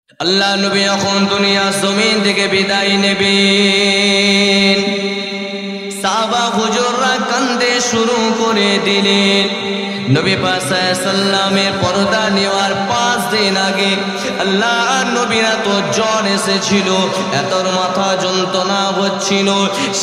আল্লাহ নবী এখন দুনিয়া জমিন থেকে বিদায় নেবেন। সাহাবা হুজুররা কান্দে শুরু করে দিলেন। নবী পাক সাল্লাল্লাহু আলাইহি সাল্লামের পর্দা নেওয়ার 5 দিন আগে আল্লাহ নবীর এত জ্বর এসেছিল, এত মাথা যন্ত্রণা হচ্ছিল।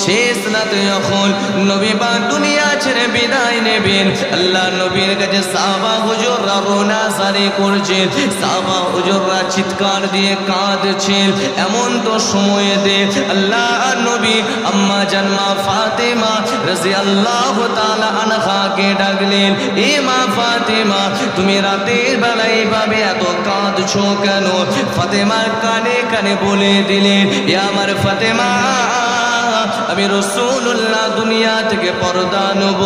শেষ রাতে যখন নবী পাক দুনিয়া ছেড়ে বিদায় নেবেন, আল্লাহ নবীর কাছে সাহাবা হুজুররা রোনাজারি করছেন, সাহাবা হুজুররা চিৎকার দিয়ে কাঁদছেন। এমন তো সময়েতে আল্লাহ নবী আম্মা জান মা ফাতেমা রাদিয়াল্লাহু তাআলা আনহাকে ডাকলেন, এ মা ফাতেমা, তুমি রাতের বেলায় এইভাবে এত কাঁদছো কেন? ফাতেমার কানে কানে বলে দিলেন, এ আমার ফাতেমা, আমি রাসূলুল্লাহ দুনিয়া থেকে পর্দা নেব,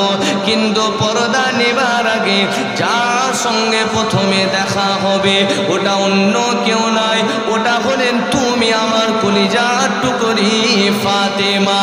কিন্তু পর্দা নেবার আগে যার সঙ্গে প্রথমে দেখা হবে ওটা অন্য কেউ নয়, ওটা হলেন তুমি, আমার কলিজার টুকরি ফাতেমা।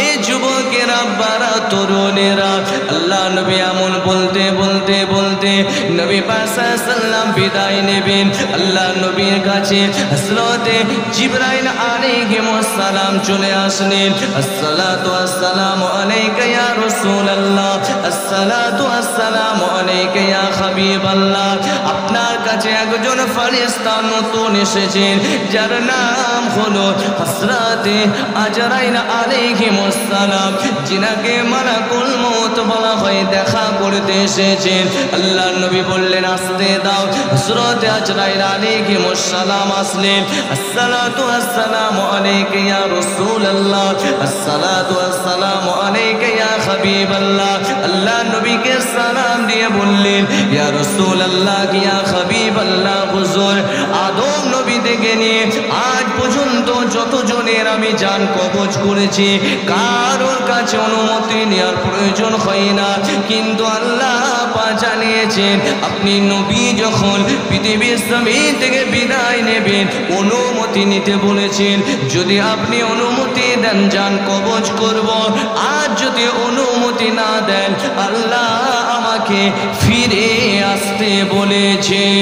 এই যুবকেরা, বারা তরুণেরা, আল্লাহ নবী এমন বলতে বলতে বলতে নবী পাক সাল্লাল্লাহু আলাইহি সাল্লাম বিদায় নেবেন। আল্লাহ নবীর কাছে হযরতে জিবরাইল আলাইহিস সালাম চলে আসলেন। আসসালাতু ওয়াসসালামু আলাইকা ইয়া রাসূলুল্লাহ, আসসালাতু ওয়াসসালামু আলাইকা ইয়া হাবিবাল্লাহ। আপনার কাছে একজন ফেরেশতা নতুন এসেছেন, যার নাম হলো হযরতে আজরাইল আলাইহিস সালাম, যিনাকে মালাকুল মউত বলা হয়, দেখা করতে এসেছেন। আল্লাহ নবী বললেন, আসতে দাও। হযরতে আজরাইল আলাইহিস সালাম আসলেন। আসসালাতু ওয়াসসালামু আলাইকা ইয়া রাসূলুল্লাহ, আসসালাতু ওয়াসসালামু আলাইকা ইয়া হাবিবাল্লাহ। আল্লাহ নবীকে সালাম দিয়ে বললেন, ইয়া রাসূলুল্লাহ, ইয়া হাবিবাল্লাহ, হুজুর আদম নবী থেকে নিয়ে আজ পর্যন্ত যতজনের আমি জান কবজ করেছি, কারোর কাছে অনুমতি নেওয়ার প্রয়োজন হয় না, কিন্তু আল্লাহ পাক জানিয়েছেন আপনি নবী যখন পৃথিবীর জমিন থেকে বিদায় নেবেন অনুমতি নিতে বলেছেন। যদি আপনি অনুমতি দেন জান কবজ করব, আর যদি অনুমতি না দেন আল্লাহ আমাকে ফিরে আসতে বলেছেন।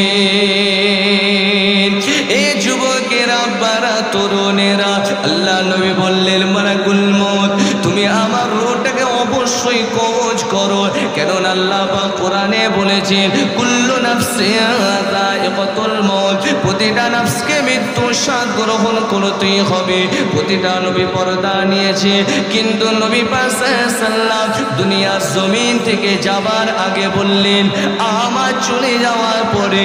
এই যুবকেরা, বারা তরুণেরা, আল্লাহ নবী বললেন, মালাকুল মউত, তুমি আমার রূহটাকে অবশ্যই কবজ করো, কেননা আল্লাহ পাক কোরআনে বলেছেন, কুল্লু নাফসিন যায়িকাতুল মউত, প্রতিটা নফসকে মৃত্যু স্বাদ গ্রহণ করতেই হবে। প্রতিটা নবী পর্দা নিয়েছে, কিন্তু নবী পাক সাল্লাল্লাহু আলাইহি সাল্লাম দুনিয়ার জমিন থেকে যাবার আগে বললেন, আমার চলে যাওয়ার পরে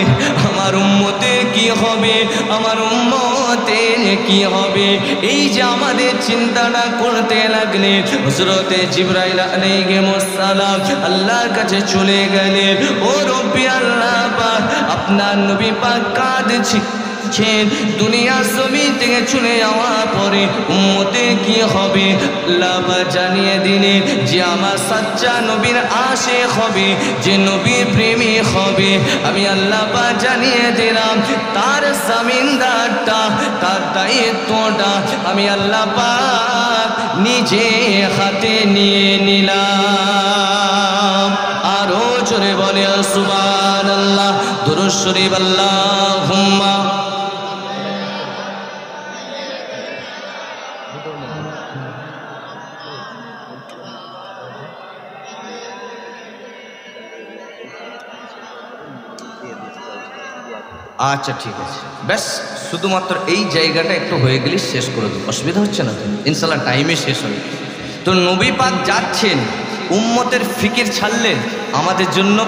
আমার উম্মতের কি হবে, আমার উম্মতের কি হবে? এই যে আমাদের চিন্তাটা করতে লাগলেন, হযরতে জিবরাইল আলাইহিস সালাম আল্লাহর কাছে চলে গেলেন। ও রব্বি আল্লাহ পাক, আপনার নবী পাক কাঁদছেন, দুনিয়ার জমিন থেকে চলে যাওয়ার পরে উম্মতের কি হবে? আল্লাহ পাক জানিয়ে দিলেন যে আমার সাচ্চা নবীর আশিক হবে, যে নবীর প্রেমিক হবে, আমি আল্লাহ পাক জানিয়ে দিলাম তার জামিনদারটা, তার দায়িত্বটা আমি আল্লাহ পাক নিজে হাতে নিয়ে নিলাম। আরো জোরে বলে সুবহানাল্লাহ, দুরূদ শরীফ আল্লাহুম্মা। আচ্ছা ঠিক আছে, ব্যাস শুধুমাত্র এই জায়গাটা একটু হয়ে গেলে শেষ করে দেবো, অসুবিধা হচ্ছে না তো? ইনশাল্লাহ টাইমে শেষ হবে। তো নবী পাক যাচ্ছেন, উম্মতের ফিকির ছাড়লেন আমাদের জন্য।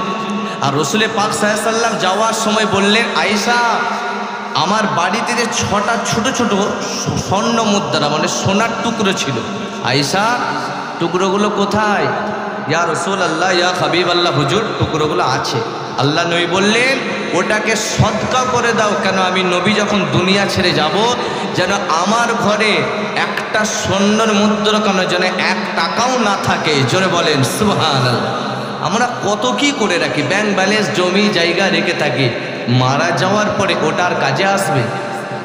আর রাসূল পাক সাল্লাল্লাহু আলাইহি সাল্লাম যাওয়ার সময় বললেন, আয়েশা, আমার বাড়িতে যে 6টা ছোট ছোট স্বর্ণ মুদ্রা মানে সোনার টুকরো ছিল, আয়েশা টুকরোগুলো কোথায়? ইয়া রাসূলুল্লাহ, ইয়া হাবিবাল্লাহ, হুজুর টুকরোগুলো আছে। আল্লাহ নবী বললেন, ওটাকে সদকা করে দাও, কেন আমি নবী যখন দুনিয়া ছেড়ে যাব যেন আমার ঘরে একটা স্বর্ণের মুদ্রা কেন যেন 1 টাকাও না থাকে। জোরে বলেন সুবহানাল্লাহ। আমরা কত কি করে রাখি, ব্যাংক ব্যালেন্স, জমি জায়গা রেখে থাকি, মারা যাওয়ার পরে ওটার কাজে আসবে?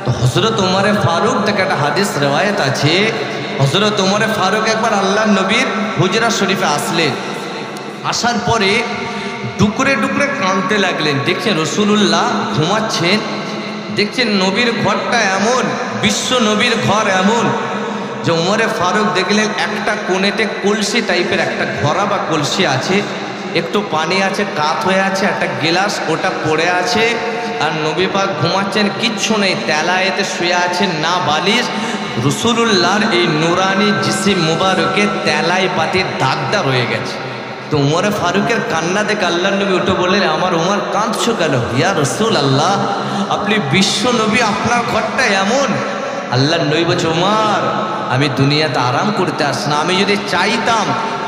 তো হযরত ওমরে ফারুক থেকে একটা হাদিস রেওয়ায়েত আছে, হযরত ওমরে ফারুক একবার আল্লাহ নবীর হুজরা শরীফে আসলেন। আসার পরে টুকরে টুকরে কাঁদতে লাগলেন। দেখছেন রসুলুল্লাহ ঘুমাচ্ছেন, দেখছেন নবীর ঘরটা এমন, বিশ্ব নবীর ঘর এমন যে উমরে ফারুক দেখলেন একটা কোণেতে কলসি টাইপের একটা ঘড়া বা কলসি আছে, একটু পানি আছে, কাত হয়ে আছে, একটা গিলাস ওটা পড়ে আছে, আর নবী পাক ঘুমাচ্ছেন, কিচ্ছু নেই, তেলায়েতে শুয়ে আছেন, না বালিশ। রসুলুল্লাহর এই নুরানি জিসিম মুবারকে তেলাই পাতির দাগটা রয়ে গেছে। তো উমরে ফারুকের কান্না দেখে আল্লাহ নবী উঠে বললেন, আমার উমর কাঁদছো কেন? ইয়া রসুল আল্লাহ, আপনি বিশ্ব নবী, আপনার ঘরটা এমন। আল্লাহ নবী বলছে, উমর আমি দুনিয়াতে আরাম করতে আস না, আমি যদি চাইতাম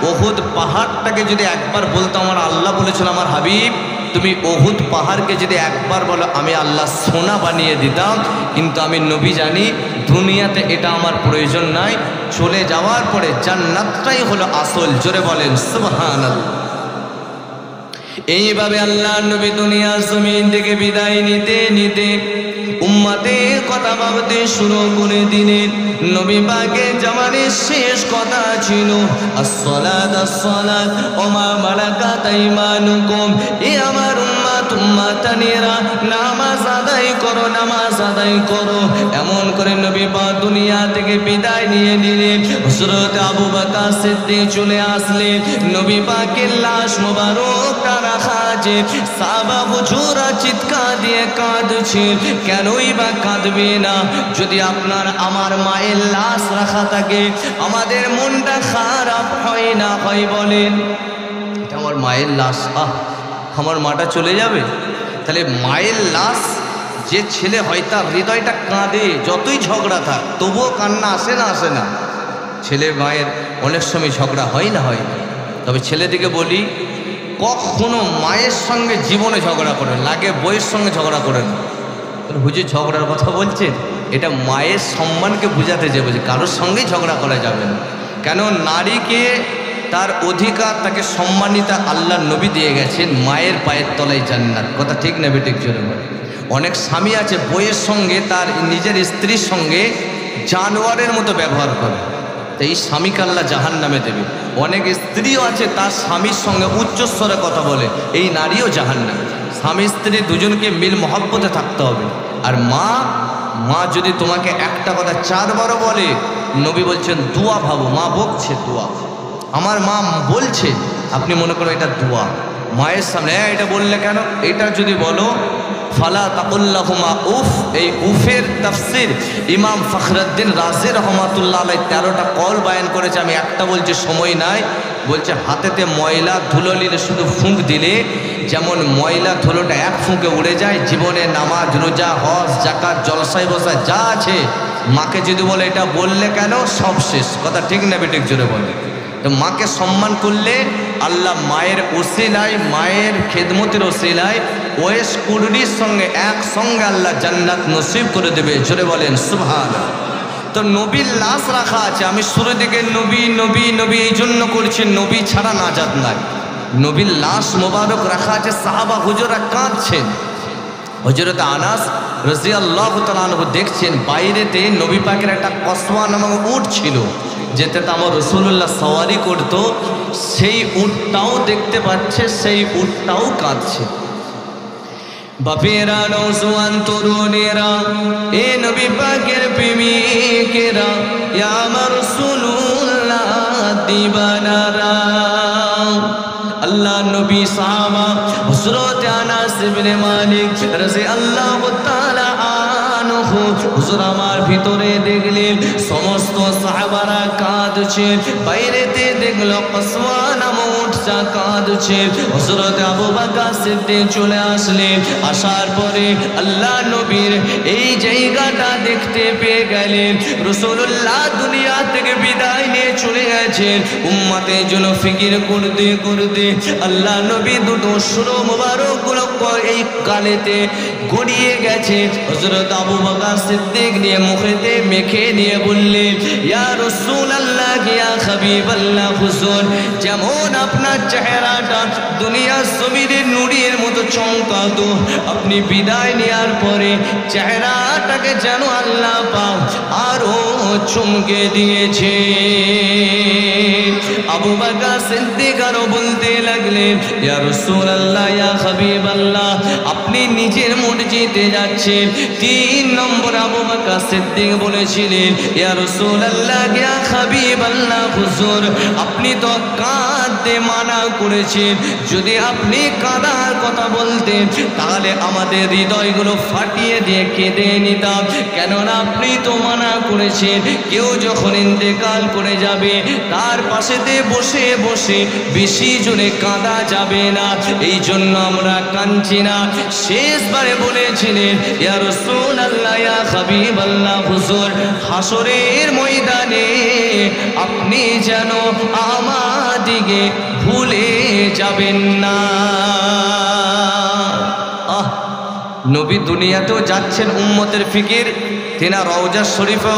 ওহুদ পাহাড়টাকে যদি একবার বলতাম, আমার আল্লাহ বলেছিল আমার হাবিব তুমি ওহুদ পাহাড়কে যদি একবার বলো আমি আল্লাহ সোনা বানিয়ে দিতাম, কিন্তু আমি নবী জানি দুনিয়াতে এটা আমার প্রয়োজন নাই, চলে যাওয়ার পরে জান্নাতটাই হলো আসল। জোরে বলেন সুবহানাল্লাহ। এইভাবে আল্লাহ নবী দুনিয়ার জমিন থেকে বিদায় নিতে নিতে উম্মতের কথা ভাবতে শুরু করে দিলেন। নবী পাকের জামানের শেষ কথা ছিল আসসালাত আসসালাত ওমা মালাকাত আইমানুকুম, এ আমার উম্মত উম্মতানিরা নামাজ আদায় করো, নামাজ আদায় করো। এমন করে নবী পাক দুনিয়া থেকে বিদায় নিয়ে নিলেন। হযরত আবু বকর সিদ্দিক চলে আসলেন, নবী পাকের লাশ মোবারকটা রাখা আছে, সাহাবা হুজুরা চিৎকার দিয়ে কাঁদছে। কেনই বা কাঁদবে না? যদি আপনার আমার মায়ের লাশ রাখা থাকে আমাদের মনটা খারাপ হয় না হয়? বলেন, আমার মায়ের লাশ, আমার মাটা চলে যাবে। তাহলে মায়ের লাশ যে ছেলে হয় তার হৃদয়টা কাঁদে, যতই ঝগড়া থাক তবুও কান্না আসে না? আসে না? ছেলে মায়ের অনেক সময় ঝগড়া হয় না? হয়। তবে ছেলেদিকে বলি, কখনো মায়ের সঙ্গে জীবনে ঝগড়া করে, লাগে বইয়ের সঙ্গে ঝগড়া করে না। হুজুর ঝগড়ার কথা বলছেন, এটা মায়ের সম্মানকে বুঝাতে যাবে যে কারোর সঙ্গেই ঝগড়া করা যাবে না। কেন? নারীকে তার অধিকার, তাকে সম্মানিতা আল্লাহ নবী দিয়ে গেছেন, মায়ের পায়ের তলায় জান্নাত। কথা ঠিক না বেঠিক? জোরে বলে। অনেক স্বামী আছে বইয়ের সঙ্গে, তার নিজের স্ত্রীর সঙ্গে জানোয়ারের মতো ব্যবহার করে, তো এই স্বামীকে আল্লাহ জাহান্নামে দেবে। অনেক স্ত্রীও আছে তার স্বামীর সঙ্গে উচ্চস্বরে কথা বলে, এই নারীও জাহান্নামে। স্বামী স্ত্রী দুজনকে মিল মহব্বতে থাকতে হবে। আর মা যদি তোমাকে একটা কথা 4 বারও বলে, নবী বলছেন দোয়া ভাবো, মা বকছে দোয়া, আমার মা বলছে, আপনি মনে করো এটা দোয়া। মায়ের সামনে এটা বললে কেন? এটা যদি বলো ফালা তাকুল্লাহুমা উফ, এই উফের তাফসির ইমাম ফখরুদ্দিন রাজি রহমাতুল্লাহ আলাইহি 13টা কল বায়ান করেছে, আমি একটা বলছি, সময় নাই। বলছে হাতেতে ময়লা ধুলো নিলে শুধু ফুঁক দিলে যেমন ময়লা ধুলোটা এক ফুঁকে উড়ে যায়, জীবনে নামাজ রোজা হজ জাকাত জলসায় বসা যা আছে, মাকে যদি বলে এটা বললে কেন, সব শেষ। কথা ঠিক না বেঠিক? জোরে বলে। তো মাকে সম্মান করলে আল্লাহ মায়ের ওসিলায়, মায়ের খেদমতের ওসিলায় ওয়েস কুরনির সঙ্গে একসঙ্গে আল্লাহ জান্নাত নসিব করে দেবে। জোরে বলেন সুবহানাল্লাহ। তো নবীর লাশ রাখা আছে। আমি শুরু থেকে নবী নবী নবী এই জন্য করছি, নবী ছাড়া নাজাত নাই। নবীর লাশ মোবারক রাখা আছে, সাহাবা হুজুরা কাঁদছেন। হযরত আনাস রাদিয়াল্লাহু তাআলা আনহু দেখছেন বাইরেতে নবী পাকের একটা কসওয়া নামক উট ছিল, যেতে আমার রাসূলুল্লাহ সওয়ারি করত, সেই উটটাও দেখতে পাচ্ছে, সেই উটটাও কাঁদছে। বাপেরা, নওজোয়ান তরুণেরা, এ নবী পাকের প্রেমিকেরা, ইয়া আমার রাসূলুল্লাহ দিবানারা, আল্লাহ নবী সাহাবা হযরত আনাস ইবনে মালিক রাদিয়াল্লাহু তাআলা আনহু হুজুর আমার ভিতরে দেখলেন সমস্ত সাহাবারা কাঁদছে, বাইরেতে দেখলো কসওয়া নামক উটটা কাঁদছে। হযরত আবু বকর সিদ্দিক চলে আসলেন, আসার পরে আল্লাহ নবীর এই জায়গাটা দেখতে পেয়ে গেলেন। রাসূলুল্লাহ দুনিয়া থেকে বিদায় নিয়ে চলে গেছেন। উম্মতের জন্য ফিকির করতে করতে আল্লাহ নবী দুটো সুর মোবারক গুলো এই কালেতে গড়িয়ে গেছে। হযরত আবু বকর সিদ্দিক নিয়ে মুখেতে মেখে নিয়ে বললেন, ইয়া রাসূলুল্লাহ, ইয়া হাবিবাল্লাহ, হুজুর যেমন আপনার চেহারাটা দুনিয়ার জমিনের নূরের মতো চমকাতো, আপনি বিদায় নেওয়ার পরে চেহারাটাকে যেন আল্লাহ পাক আরো চমকে দিয়েছে। আবু বকর সিদ্দিক আরো বলতে লাগলেন, ইয়া রাসূলুল্লাহ, ইয়া হাবিবাল্লাহ, আপনি নিজের মসজিদে যাচ্ছেন। 3 নম্বর আবু বকর সিদ্দিক বলেছিলেন, ইয়া রাসূলুল্লাহ, ইয়া হাবিবাল্লাহ, হুজুর আপনি তো কাঁদতে মানা করেছেন, যদি আপনি কাঁদার কথা বলতেন তাহলে আমাদের হৃদয়গুলো ফাটিয়ে দিয়ে কেঁদে নিতাম, কেননা আপনি তো মানা করেছেন কেউ যখন ইন্তেকাল করে যাবে তার পাশেতে বসে বসে বেশি জোরে কাঁদা যাবে না, এই জন্য আমরা কাঁদছি না। শেষবারে বলেছিলেন, ইয়া রাসূলুল্লাহ, ইয়া হাবিবাল্লাহ, হুজুর হাসরের ময়দানে আপনি যেন আমাদিকে ভুলে যাবেন না। নবী দুনিয়াতেও যাচ্ছেন উম্মতের ফিকির, তেনা রওজা শরীফে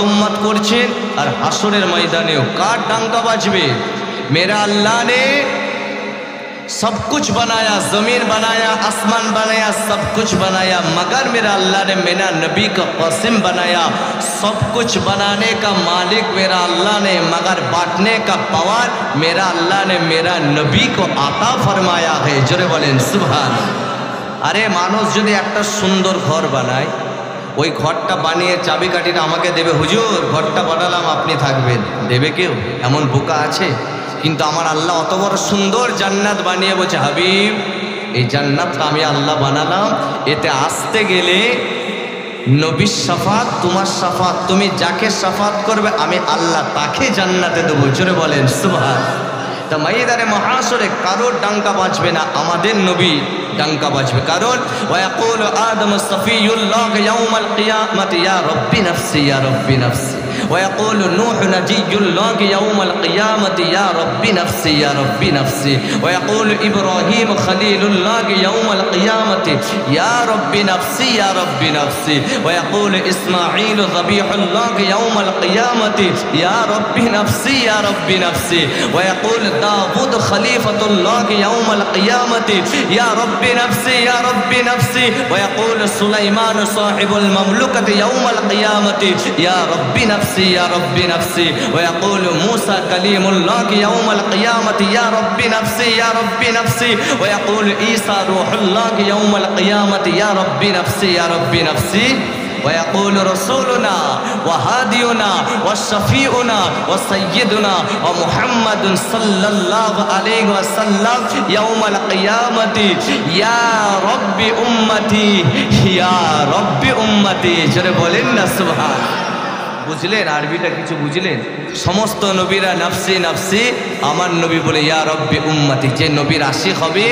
উম্মত করছেন, আর হাসরের ময়দানেও কার ডাঙ্কা বাজবে? मेरा अल्लाह ने सब कुछ बनाया, ज़मीन बनाया, आसमान बनाया, सब कुछ बनाया, मगर मेरा अल्लाह ने मेरा नबी का क़ासिम बनाया। सब कुछ बनाने का मालिक मेरा अल्लाह ने, मगर बांटने का पावर मेरा अल्लाह ने मेरा नबी को आता फरमाया है। जोरे बोलें सुभान। अरे मानुष যদি একটা সুন্দর ঘর বানায়, ওই ঘরটা বানিয়ে চাবিকাঠিটা আমাকে দেবে, হুজুর ঘরটা বানালাম আপনি থাকবেন, দেবে কেউ? এমন বোকা আছে? কিন্তু আমার আল্লাহ অত বড় সুন্দর জান্নাত বানিয়ে বলছে, হাবিব এই জান্নাতটা আমি আল্লাহ বানালাম, এতে আসতে গেলে নবীর শাফাত, তোমার শাফাত, তুমি যাকে শাফাত করবে আমি আল্লাহ তাকে জান্নাতে দেবো। জোরে বলেন সুবহান। তা ময়দানে মহাশরে কারোর ডাঙ্কা বাজবে না, আমাদের নবী ডাঙ্কা বাজবে। কারণ ওয়ায়াকুলু আদম সফিয়ুল্লাহ ইয়াউমাল কিয়ামাতি ইয়া রব্বি নাফসি ইয়া রব্বি নাফসি, ويقول نوح نجي الله يوم القيامة يا ربي نفسي يا ربي نفسي، ويقول إبراهيم خليل الله يوم القيامة يا ربي نفسي يا ربي نفسي، ويقول إسماعيل ذبيح الله يوم القيامة يا ربي نفسي يا ربي نفسي، ويقول داود خليفة الله يوم القيامة يا ربي نفسي يا ربي نفسي، ويقول سليمان صاحب المملكة يوم القيامة يا ربي نفسي يا ربي نفسي، ويقول موسى كليم الله يوم القيامة يا ربي نفسي يا ربي نفسي، ويقول عيسى روح الله يوم القيامة يا ربي نفسي يا ربي نفسي، ويقول رسولنا وهادينا وشفيعنا وسيدنا ومحمد صلى الله عليه وسلم يوم القيامة يا رب أمتي يا رب أمتي। জোরে বলেন না সুবহান। বুঝলেন আরবিটা কিছু বুঝলেন? সমস্ত নবীরা নাফসি নাফসি, আমার নবী বলে ইয়া রব্বি উম্মতি। যে নবীর আশিক হবে,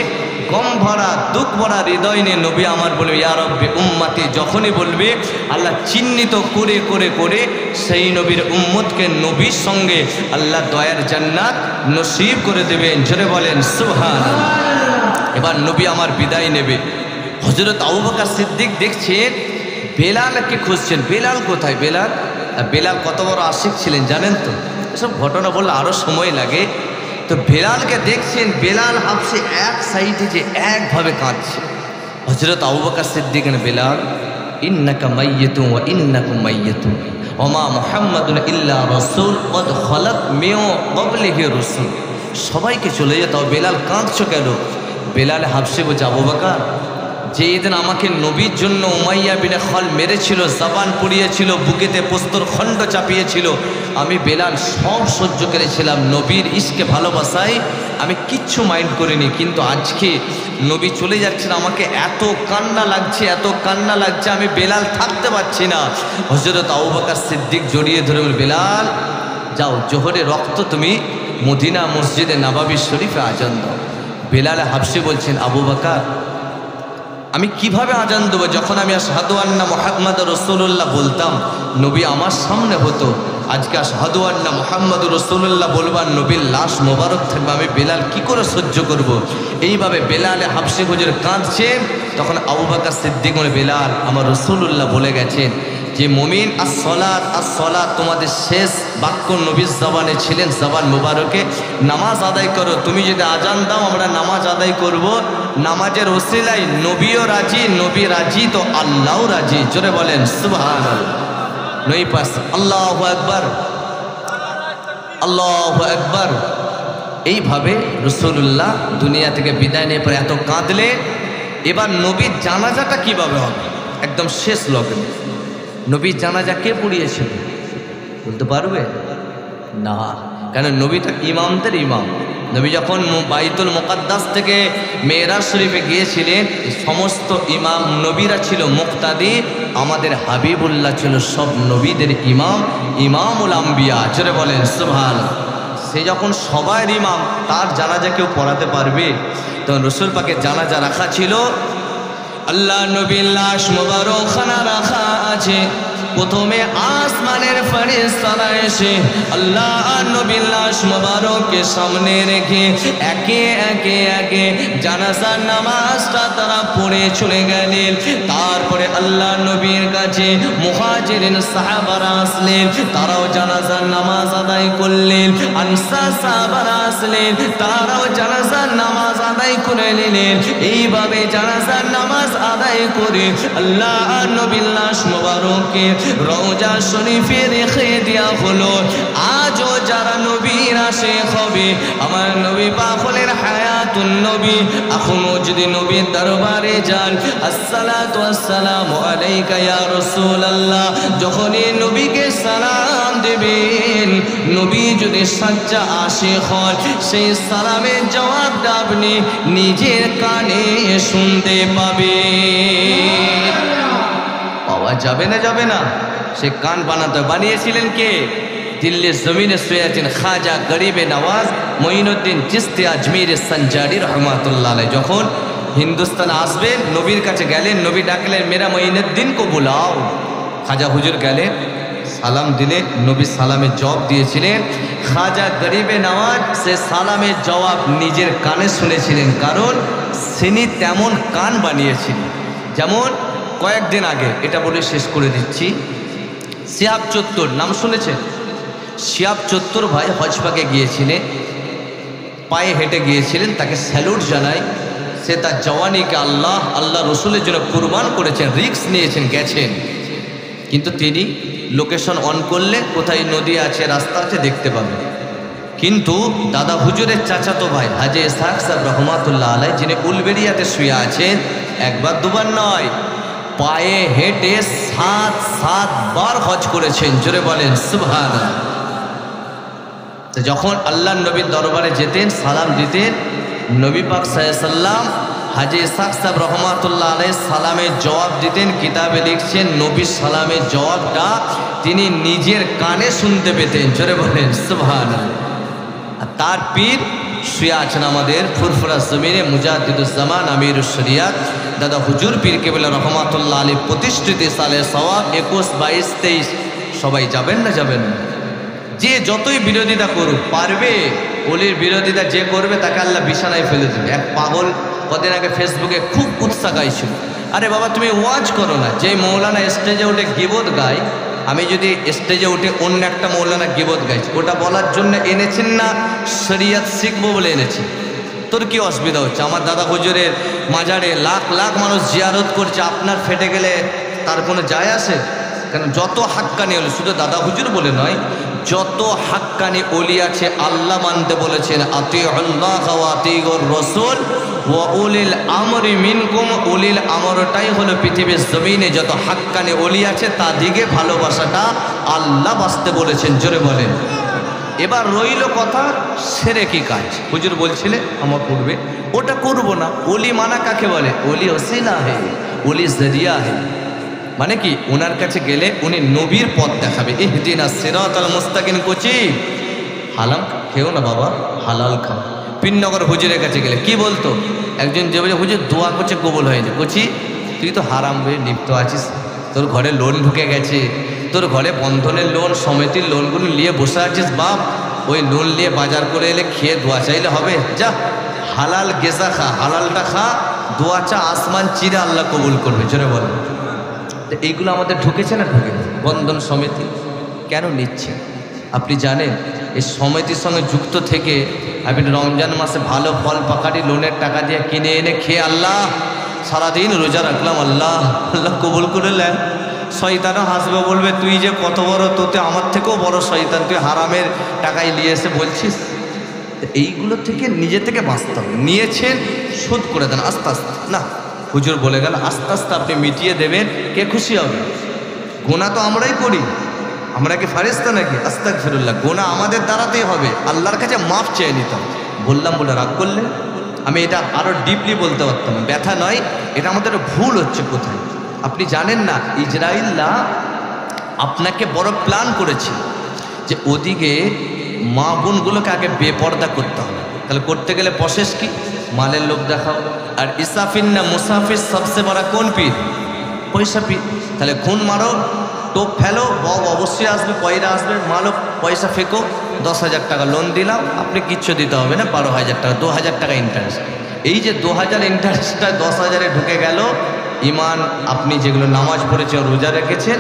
গম ভরা দুঃখ ভরা হৃদয় নিয়ে নবী আমার বলবে ইয়া রব্বি উম্মতি, যখনই বলবে আল্লাহ চিহ্নিত করে করে করে সেই নবীর উম্মতকে নবীর সঙ্গে আল্লাহ দয়ার জান্নাত নসিব করে দেবেন। জোরে বলেন সুবহানাল্লাহ। এবার নবী আমার বিদায় নেবে। হযরত আবু বকর সিদ্দিক দেখছেন বেলালকে খুঁজছেন, বেলাল কোথায়? বেলাল কত বড় আশিক ছিলেন জানেন তো? এসব ঘটনা বললে আরও সময় লাগে। তো বেলালকে দেখছেন, বেলাল হাফসে এক সাইডে যে একভাবে কাঁদছে। হযরত আবু বকর সিদ্দিক, বেলাল ইন্নাকা মাইয়িতুন ওয়া ইন্নাকুম মাইয়িতুন ওয়া মা মুহাম্মাদুন ইল্লা রাসূল ক্বাদ খালাত মিন ক্বাবলিহি রাসূল। সবাইকে চলে যেত, বেলাল কাঁদছো কেন? বেলাল হাফসে বলছে, আবু বকর যে দিন আমাকে নবীর জন্য উমাইয়া বিন খাল মেরেছিল, জবান পুড়িয়েছিল, বুকেতে পোস্তর খণ্ড চাপিয়েছিল, আমি বেলাল সব সহ্য করেছিলাম, নবীর ইশকে ভালোবাসায় আমি কিচ্ছু মাইন্ড করিনি। কিন্তু আজকে নবী চলে যাচ্ছেন, আমাকে এত কান্না লাগছে, এত কান্না লাগছে, আমি বেলাল থাকতে পারছি না। হযরত আবু বকর সিদ্দিক জড়িয়ে ধরে বলে, বেলাল যাও, জোহরে রক্ত তুমি মদিনা মসজিদে নববী শরীফে আজান দাও। বেলাল হাবশি বলছেন, আবু বকর আমি কিভাবে আজান দেবো? যখন আমি আশহাদু আন্না মুহাম্মাদুর রাসূলুল্লাহ বলতাম নবী আমার সামনে হতো, আজকে আশহাদু আন্না মুহাম্মাদুর রাসূলুল্লাহ বলবার নবীর লাশ মোবারক থাকবে, আমি বেলাল কি করে সহ্য করব? এইভাবে বেলালে হাবশি হুজুর কাঁদছেন। তখন আবু বকর সিদ্দিক বলে, বেলাল আমার রাসূলুল্লাহ বলে গেছেন যে মুমিন আসসালাত আসসালাত, তোমাদের শেষ বাক্য নবীর জবানে ছিলেন, জবান মুবারকে নামাজ আদায় করো। তুমি যদি আজান দাও আমরা নামাজ আদায় করব, নামাজের ওসিলায় নবীও রাজি, নবী রাজি তো আল্লাহও রাজি। জোরে বলেন সুবহানাল্লাহ। নই পাস আল্লাহু আকবার, আল্লাহু আকবার। এইভাবে রাসূলুল্লাহ দুনিয়া থেকে বিদায় নিয়ে পরে এত কাঁদলেন। এবার নবীর জানাজাটা কিভাবে হবে, একদম শেষ লগ্নে নবীর জানাজা কে পড়িয়েছিল বলতে পারবে না? কেন নবীটা ইমামদের ইমাম। নবী যখন বাইতুল মুকাদ্দাস থেকে মেরাজ শরীফে গিয়েছিলেন, সমস্ত ইমাম নবীরা ছিল মুক্তাদি, আমাদের হাবিবুল্লাহ ছিল সব নবীদের ইমাম, ইমামুল আম্বিয়া। জোরে বলেন সুবহানাল্লাহ। সে যখন সবার ইমাম, তার জানাজা কেউ পড়াতে পারবে? তখন রাসূল পাকের জানাজা রাখা ছিল, আল্লাহ নবীর লাশ মুবারক খানা রাখা আছে। প্রথমে আসমানের ফেরেশতারা এসে আল্লাহ নবীর লাশ মুবারককে সামনে রেখে একে একে একে জানাজার নামাজটা তারা পড়ে চলে গেলেন। তারপরে আল্লাহ নবীর কাছে মুহাজিরিন সাহাবারা আসলেন, তারাও জানাজার নামাজ আদায় করলেন। আনসার সাহাবারা আসলেন, তারাও জানাজার নামাজ আদায় করে নিলেন। এইভাবে জানাজার নামাজ আদায় করে আল্লাহ নবীর লাশ মুবারককে রওজা শরীফে রেখে দেয়া হলো। আজও যারা নবীর আশিক হবে, আমার নবী পাক হলেন হায়াতুন নবী, এখনো যদি নবীর দরবারে যান, আসসালাতু ওয়াসসালামু আলাইকা ইয়া রাসূলুল্লাহ, যখনই নবীকে সালাম দেবেন, নবী যদি সাচ্চা আশিক হন, সেই সালামের জবাবটা আপনি নিজের কানে শুনতে পাবেন। পাওয়া যাবে না? যাবে না? সে কান বানাতে বানিয়েছিলেন কে? দিল্লির জমিনে শুয়ে আছেন খাজা গরিবে নওয়াজ মঈনুদ্দিন চিশতি আজমির সঞ্জারি রহমাতুল্লাহ আলাইহি। যখন হিন্দুস্তান আসবেন, নবীর কাছে গেলেন, নবী ডাকলেন মেরা মঈনুদ্দিন কো বুলাও। খাজা হুজুর গেলেন, সালাম দিলে, নবী সালামের জবাব দিয়েছিলেন। খাজা গরিবে নওয়াজ সে সালামের জবাব নিজের কানে শুনেছিলেন, কারণ তিনি তেমন কান বানিয়েছিলেন। যেমন কয়েকদিন আগে, এটা বলে শেষ করে দিচ্ছি, শিহাব চত্বর নাম শুনেছেন? শিহাব চত্বর ভাই হজ পাকে গিয়েছিলেন, পায়ে হেঁটে গিয়েছিলেন, তাকে স্যালুট জানাই। সে তার জওয়ানিকে আল্লাহ রসুলের জন্য কুরবান করেছেন, রিস্ক নিয়েছেন, গেছেন। কিন্তু তিনি লোকেশন অন করলে কোথায় নদী আছে, রাস্তা আছে দেখতে পাবেন। কিন্তু দাদা হুজুরের চাচাতো ভাই হাজী ইসহাক সাহেব রহমাতুল্লাহ আলাইহি, যিনি উলবেড়িয়াতে শুয়ে আছেন, একবার দুবার নয়, পায়ে হেঁটে 7 বার হজ করেছেন। জোরে বলেন সুবহানাল্লাহ। যখন আল্লাহ নবীর দরবারে যেতেন, সালাম দিতেন, নবী পাক সাল্লাল্লাহু আলাইহি সাল্লাম হাজী ইসহাক সাহেব রহমাতুল্লাহ আলাইহি সালামের জবাব দিতেন। কিতাবে লিখছেন নবীর সালামের জবাবটা তিনি নিজের কানে শুনতে পেতেন। জোরে বলেন সুবহানাল্লাহ। আর তার পীর শুয়ে আছেন আমাদের ফুরফুরা জমিনে মুজাদ্দিদুজ্জামান আমিরুশ শরিয়াত দাদা হুজুর পীর কেবলা রহমাতুল্লাহ আলাইহি প্রতিষ্ঠিত সালে সওয়াব 21, 22, 23 সবাই যাবেন না? যাবেন না? যে যতই বিরোধিতা করুক, পারবে? ওলির বিরোধিতা যে করবে তাকে আল্লাহ বিছানায় ফেলে দেবে। এক পাগল কদিন আগে ফেসবুকে খুব উৎসাহ গাইছিল, আরে বাবা তুমি ওয়াজ করো না। যে মৌলানা স্টেজে উঠে গীবত গায়, আমি যদি স্টেজে উঠে অন্য একটা মৌলানা গীবত গাইছি, ওটা বলার জন্য এনেছেন না শরিয়ত শিখবো বলে এনেছি? তোর কি অসুবিধা হচ্ছে? আমার দাদা হুজুরের মাজারে লাখ লাখ মানুষ জিয়ারত করছে, আপনার ফেটে গেলে তার কোনো যায় আসে? কেন? যত হাক্কানি হলো, শুধু দাদা হুজুর বলে নয়, যত হাক্কানি ওলি আছে আল্লাহ মানতে বলেছেন, আতিউল্লাহ ওয়া আতিউর রাসূল ওয়া উলিল আমরি মিনকুম। উলিল আমরটাই হলো পৃথিবীর জমিনে যত হাক্কানি ওলি আছে তাদিকে ভালোবাসাটা আল্লাহ বাঁচতে বলেছেন। জোরে বলেন। এবার রইল কথা শিরকি কাজ। হুজুর বলছিলে আমার পূর্বে, ওটা করব না। ওলি মানা কাকে বলে? ওলি ওসিলা হে, ওলি জরিয়া হে। মানে কি? ওনার কাছে গেলে উনি নবীর পথ দেখাবে। ইহদিনাস সিরাতাল মুস্তাকিম। কুচি হালাল খেও না বাবা, হালাল খাও। পিননগর হুজুরের কাছে গেলে কি বলতো? একজন যে বলে হুজুর দোয়া করছে কবুল হয়ে যায়। কুচি তুই তো হারাম হয়ে লিপ্ত আছিস, তোর ঘরে লোন ঢুকে গেছে, তোর ঘরে বন্ধনের লোন, সমিতির লোনগুলো নিয়ে বসে আছিস বাপ, ওই লোন নিয়ে বাজার করে এলে খেয়ে দোয়া চাইলে হবে? যা হালাল গেসা খা, হালালটা খা, দোয়া চা, আসমান চিরে আল্লাহ কবুল করবে। জোরে বলে। এইগুলো আমাদের ঢুকেছে না? ঢুকে। বন্ধন সমিতি কেন নিচ্ছে আপনি জানেন? এই সমিতির সঙ্গে যুক্ত থেকে আপনি রমজান মাসে ভালো ফল পাকাটি লোনের টাকা দিয়ে কিনে এনে খেয়ে আল্লাহ সারাদিন রোজা রাখলাম, আল্লাহ আল্লাহ কবুল করে নেন। শয়তানও হাসবে, বলবে তুই যে কত বড়, তোতে আমার থেকেও বড় শয়তান, তুই হারামের টাকায় নিয়ে এসে বলছিস। এইগুলো থেকে নিজে থেকে বাঁচতে হবে। নিয়েছেন শোধ করে দেন আস্তে আস্তে, না হুজুর বলে গেল আস্তে আস্তে আপনি মিটিয়ে দেবেন, কে খুশি হবে? গোনা তো আমরাই করি, আমরা কি ফারিস্তা নাকি? আস্তাগফিরুল্লাহ, গোনা আমাদের দ্বারাতেই হবে, আল্লাহর কাছে মাফ চেয়ে নিতে হবে। বললাম বলে রাগ করলে আমি এটা আরও ডিপলি বলতে পারতাম, ব্যথা নয়, এটা আমাদের ভুল হচ্ছে কোথায়। আপনি জানেন না ইজরাইল্লাহ আপনাকে বড় প্ল্যান করেছে যে ওদিকে মা বোনগুলোকে আগে বেপর্দা করতে হবে। তাহলে করতে গেলে প্রসেস কি? মালের লোভ দেখাও। আর ইসাফিন না মুসাফির সবচেয়ে বড় কোন পীর? পয়সা পীর। তাহলে খুন মারো, টোপ ফেলো, বব অবশ্যই আসবে, পয়রা আসবে, মালো, পয়সা ফেঁকো, 10,000 টাকা লোন দিলাম, আপনি কিচ্ছু দিতে হবে না, 12,000 টাকা, 2,000 টাকা ইন্টারেস্ট। এই যে 2,000 ইন্টারেস্টটা 10,000-এ ঢুকে গেল। ইমান আপনি যেগুলো নামাজ পড়েছেন, রোজা রেখেছেন,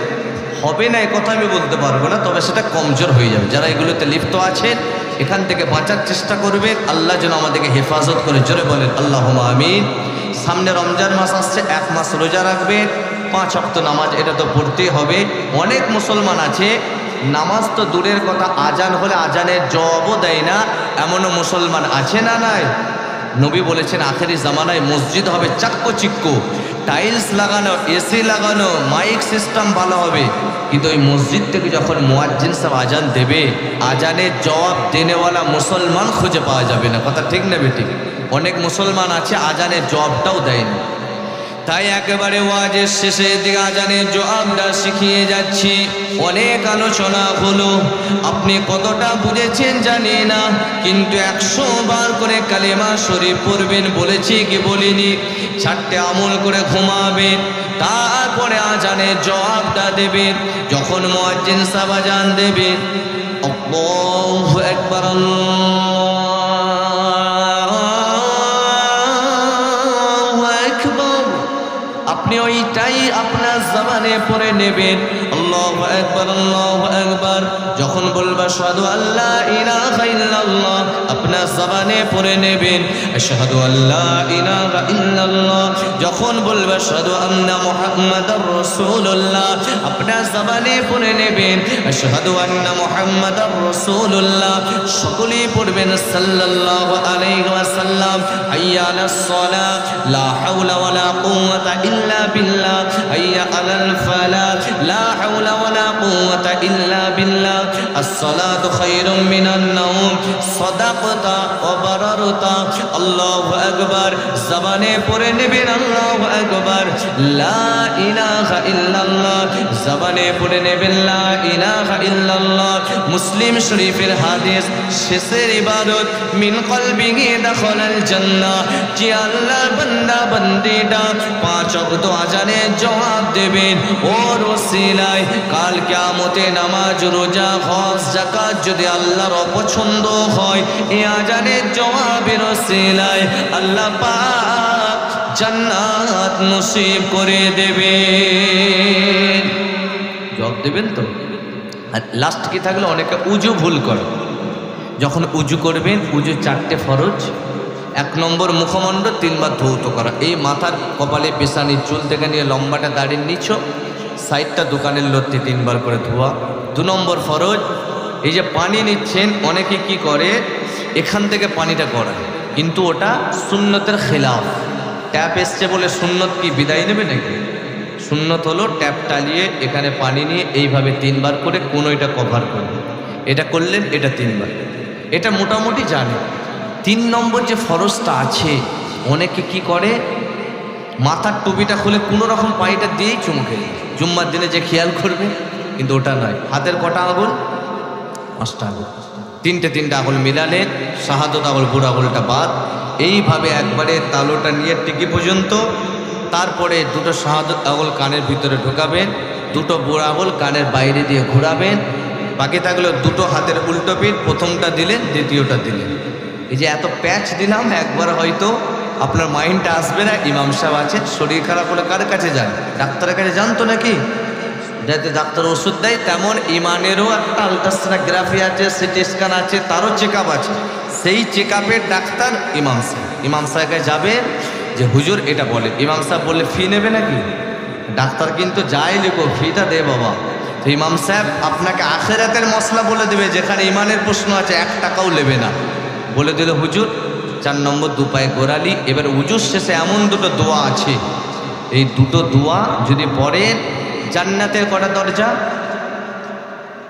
হবে না এ কথা আমি বলতে পারবো না, তবে সেটা কমজোর হয়ে যাবে। যারা এগুলোতে লিপ্ত আছেন এখান থেকে বাঁচার চেষ্টা করবেন, আল্লাহ যেন আমাদেরকে হেফাজত করে। জোরে বলেন আল্লাহুম্মা আমিন। সামনে রমজান মাস আসছে, 1 মাস রোজা রাখবেন, 5 ওয়াক্ত নামাজ এটা তো পড়তেই হবে। অনেক মুসলমান আছে নামাজ তো দূরের কথা, আজান হলে আজানের জবাবও দেয় না, এমনও মুসলমান আছে না নাই? নবী বলেছেন আখেরি জামানায় মসজিদ হবে চাক্কো চিক্কো, টাইলস লাগানো, এসি লাগানো, মাইক সিস্টেম ভালো হবে, কিন্তু ওই মসজিদ থেকে যখন মুয়াজ্জিন সাহেব আজান দেবে, আজানের জবাব দেনেওয়ালা মুসলমান খুঁজে পাওয়া যাবে না। কথা ঠিক না বেটি? অনেক মুসলমান আছে আজানের জবাবটাও দেয়নি। তাই একেবারে ওয়াজের শেষের দিকে আজানের জবাবটা শিখিয়ে যাচ্ছি। অনেক আলোচনা হলো, আপনি কতটা বুঝেছেন জানি না, কিন্তু 100 বার করে কালেমা শরীফ পড়বেন, বলেছি কি বলিনি? 4টে আমল করে ঘুমাবেন, তারপরে আজানের জবাবটা দেবেন। যখন মুয়াজ্জিন সাহেব আজান দেবেন, আল্লাহু আকবার, আপনি ওইটাই আপনার জবানে পড়ে নেবেন, আল্লাহু আকবার, আল্লাহু আকবার। যখন বলবা আশহাদু আল্লা ইলাহা ইল্লাল্লাহ, আপনার জবানে পড়ে নেবেন আশহাদু আল্লা ইলাহা ইল্লাল্লাহ। যখন বলবা আশহাদু আন্না মুহাম্মাদার রাসূলুল্লাহ, আপনার জবানে পড়ে নেবেন আশহাদু আন্না মুহাম্মাদার রাসূলুল্লাহ। সকলেই পড়বেন সাল্লাল্লাহু আলাইহি ওয়াসাল্লাম। হাইয়া আলাস সালাহ, লা হাওলা ওয়ালা কুওয়াতা ইল্লা বিল্লাহ, হাইয়া আলাল ফালাহ, লা হাওলা ওয়ালা কুওয়াতা ইল্লা বিল্লাহ, আসসালাতু খায়রুম মিনান নাওম, সাদাকাতা ওয়া বারারতা, আল্লাহু আকবার। জবানে পড়ে নেবেন আল্লাহু আকবার, লা ইলাহা ইল্লাল্লাহ, জবানে পড়ে নেবেন লা ইলাহা ইল্লাল্লাহ। মুসলিম শরীফের হাদিস, শেষের ইবাদত মিন কলবিহি দাখালাল জান্নাহ। যে আল্লাহর বান্দা বান্দিটা 5 ওয়াক্ত আজানের জবাব দেবেন, ওর ওসিলায় কাল কিয়ামতে নামাজ, রোজা, হজ, যাকাত যদি আল্লাহর অপছন্দ হয়, এই আজানের জবাবের ওসিলায় আল্লাহ পাক জান্নাত নসিব করে দেবেন। জবাব দেবেন তো। আর লাস্ট কি থাকলে অনেকে উজু ভুল করে। যখন উজু করবেন, উজু 4টে ফরজ। 1 নম্বর মুখমণ্ডল 3 বার ধৌত করা, এই মাথার কপালে পেশানি চুল থেকে নিয়ে লম্বাটা দাড়ির নিচ, সাইডটা দোকানের লত্তি 3 বার করে ধোয়া। 2 নম্বর ফরজ, এই যে পানি নিচ্ছেন, অনেকে কি করে এখান থেকে পানিটা গড়ায়, কিন্তু ওটা সুন্নতের খেলাফ। ট্যাপ এসছে বলে সুন্নত কি বিদায় নেবে নাকি? সুন্নত হলো ট্যাপ টালিয়ে এখানে পানি নিয়ে এইভাবে 3 বার করে কোনো এটা কভার করবে, এটা করলেন, এটা 3 বার, এটা মোটামুটি জানে। 3 নম্বর যে ফরজটা আছে, অনেকে কি করে মাথার টুপিটা খুলে কোনো রকম পানিটা দিয়েই চুমুকে, জুম্মার দিনে যে খেয়াল করবে, কিন্তু ওটা নয়। হাতের কটা আঙুল? 5টা আঙুল, 3টে আঙুল মিলালে শাহাদত আঙুল, বুড়ো আঙুলটা বাদ, এইভাবে একবারে তালুটা নিয়ে টিকি পর্যন্ত, তারপরে 2টো শাহাদত আঙুল কানের ভিতরে ঢোকাবেন, 2টো বুড়ো আঙুল কানের বাইরে দিয়ে ঘোরাবেন, বাকি থাকলো 2টো হাতের উল্টো পিঠ, প্রথমটা দিলেন, দ্বিতীয়টা দিলেন। এই যে এত প্যাচ দিলাম, একবার হয়তো আপনার মাইন্ডটা আসবে না। ইমাম সাহেব আছেন, শরীর খারাপ হলে কার কাছে যান? ডাক্তারের কাছে যান তো নাকি? যাতে ডাক্তার ওষুধ দেয়, তেমন ইমানেরও একটা আলট্রাসোনোগ্রাফি আছে, সিটি স্ক্যান আছে, তারও চেক আপ আছে। সেই চেক আপের ডাক্তার ইমাম সাহেব। ইমাম সাহেবকে যাবে যে হুজুর এটা বলে, ইমাম সাহেব বললে ফি নেবে নাকি? ডাক্তার কিন্তু যাই লিখো, ফিটা দে বাবা। তো ইমাম সাহেব আপনাকে আখিরাতের মশলা বলে দেবে, যেখানে ইমানের প্রশ্ন আছে 1 টাকাও নেবে না। বলে দিল হুজুর 4 নম্বর দুপায়ে গোড়ালি। এবার হুজুর শেষে এমন দুটো দোয়া আছে, এই দুটো দোয়া যদি পড়েন জান্নাতের কটা দরজা?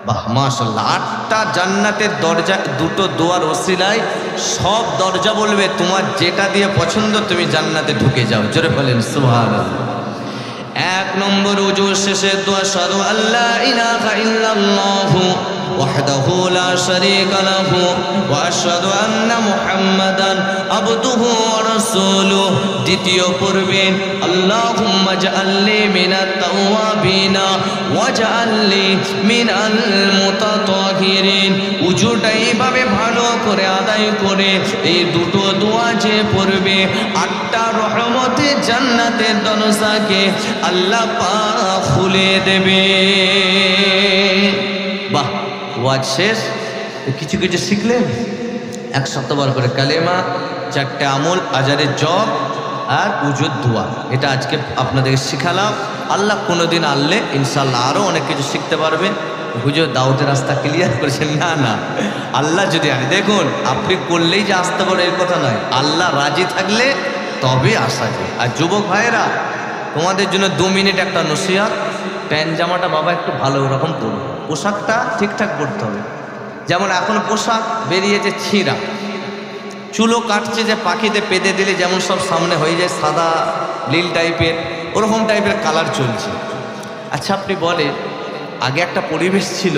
বাহ মাশাআল্লাহ, 8টা জান্নাতের দরজা দুটো দোয়ার ওসিলায় সব দরজা বলবে তোমার যেটা দিয়ে পছন্দ তুমি জান্নাতে ঢুকে যাও। জোরে বলেন সুবহানাল্লাহ। 1 নম্বর ওযুর শেষে দোয়া শাদু আল্লাহ ইলাহা ইল্লাল্লাহু ওয়াহদাহু লা শারীকা লাহু ওয়া আশহাদু আন্না মুহাম্মাদান আবদুহু ওয়া রাসূলুহু। দ্বিতীয় পড়বেন আল্লাহুম্মা জাআলনি মিনাত তাওয়াবিনা ওয়াজআলনি মিনাল মুতাতাহিরিন। ওযুটা এইভাবে ভালো করে আদায় করে এই দুটো দোয়া যে পড়বে 8টা রহমতে জান্নাতের দরজাকে আল্লাহ পাক খুলে দেবে। বাহ, ওয়াজ শেষ। কিছু কিছু শিখলেন। 1 সপ্তাহ করে কালেমা, 4টে আমল, আজারের জব আর উজুর দোয়া, এটা আজকে আপনাদেরকে শিখালাম। আল্লাহ কোনোদিন আনলে ইনশাল্লাহ আরও অনেক কিছু শিখতে পারবেন। হুজুর দাউদের রাস্তা ক্লিয়ার করেছেন, না না, আল্লাহ যদি আনে, দেখুন আপনি করলেই যে আসতে পারে এর কথা নয়, আল্লাহ রাজি থাকলে তবে আসা যায়। আর যুবক ভাইয়েরা, তোমাদের জন্য 2 মিনিট একটা নসিহত। প্যান্ট জামাটা বাবা একটু ভালো রকম পরবে, পোশাকটা ঠিকঠাক পরতে হবে। যেমন এখন পোশাক বেরিয়েছে ছিঁড়া, চুলো কাটছে যে পাখিতে পেদে দিলে যেমন সব সামনে হয়ে যায় সাদা নীল টাইপের, ওরকম টাইপের কালার চলছে। আচ্ছা আপনি বলেন, আগে একটা পরিবেশ ছিল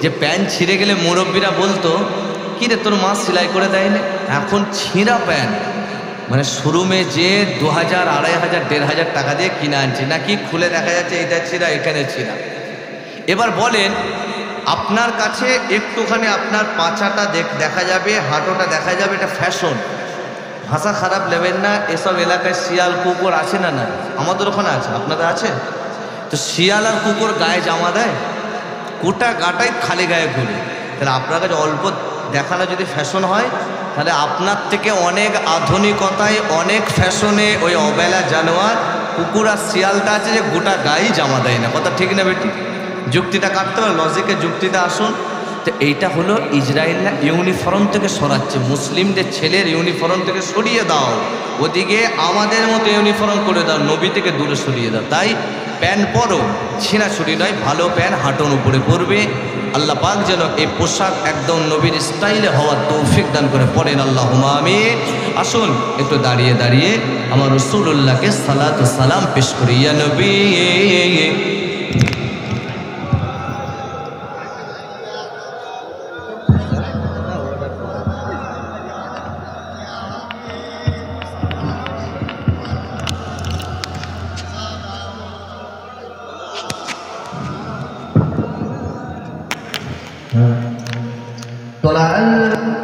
যে প্যান্ট ছিঁড়ে গেলে মুরব্বীরা বলতো কি রে তোর মা সেলাই করে দেয়নি। এখন ছিঁড়া প্যান্ট মানে শোরুমে যে 2000, 2500, 1500 টাকা দিয়ে কিনে আনছে, নাকি খুলে দেখা যাচ্ছে এটা ছিঁড়া এখানে ছিঁড়া। এবার বলেন, আপনার কাছে একটুখানি আপনার পাছাটা দেখা যাবে, হাঁটুটা দেখা যাবে, এটা ফ্যাশন। ভাষা খারাপ নেবেন না, এসব এলাকায় শিয়াল কুকুর আছে না? না, আমাদের ওখানে আছে, আপনাদের আছে তো? শিয়াল আর কুকুর গায়ে জামা দেয়, গোটা গাটাই খালি গায়ে ঘুরে। তাহলে আপনার কাছে অল্প দেখানো যদি ফ্যাশন হয়, তাহলে আপনার থেকে অনেক আধুনিকতায়, অনেক ফ্যাশনে ওই অবেলা জানোয়ার কুকুর আর শিয়ালটা আছে যে গোটা গায়েই জামা দেয় না। কথা ঠিক না বেটি? যুক্তিটা কাটতে হবে, লজিকে যুক্তিতে আসুন। তো এইটা হলো ইসরায়েলরা ইউনিফর্ম থেকে সরাচ্ছে, মুসলিমদের ছেলের ইউনিফর্ম থেকে সরিয়ে দাও, ওদিকে আমাদের মতো ইউনিফর্ম করে দাও, নবী থেকে দূরে সরিয়ে দাও। তাই প্যান্ট পরো, ছিঁড়াছুড়ি নয়, ভালো প্যান্ট হাঁটুর উপরে পরবে। আল্লাহ পাক যেন এই পোশাক একদম নবীর স্টাইলে হওয়ার তৌফিক দান করে, পড়েন আল্লাহুম্মা আমিন। আসুন একটু দাঁড়িয়ে দাঁড়িয়ে আমার রাসূলুল্লাহকে সালাত ও সালাম পেশ করি। ইয়া নবী طلع